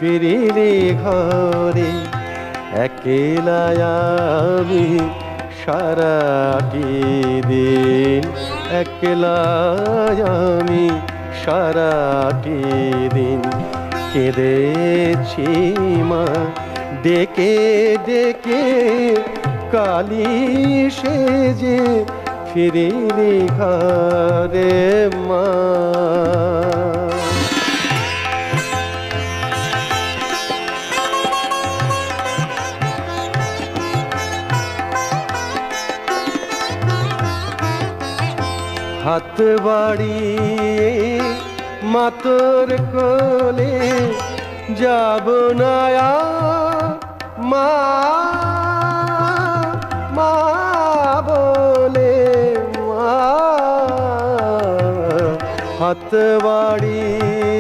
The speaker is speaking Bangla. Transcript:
ফিরিলি ঘরে। একলা আমি সারাটি দিন, একলা আমি সারাটি দিন কেঁদেছি মা, ডেকে ডেকে কালি সেজে ফিরিলি ঘরে মা। হাত বাড়িয়ে মাতর কোলে যাব না মা, মা বলে মা। হাত বাড়িয়ে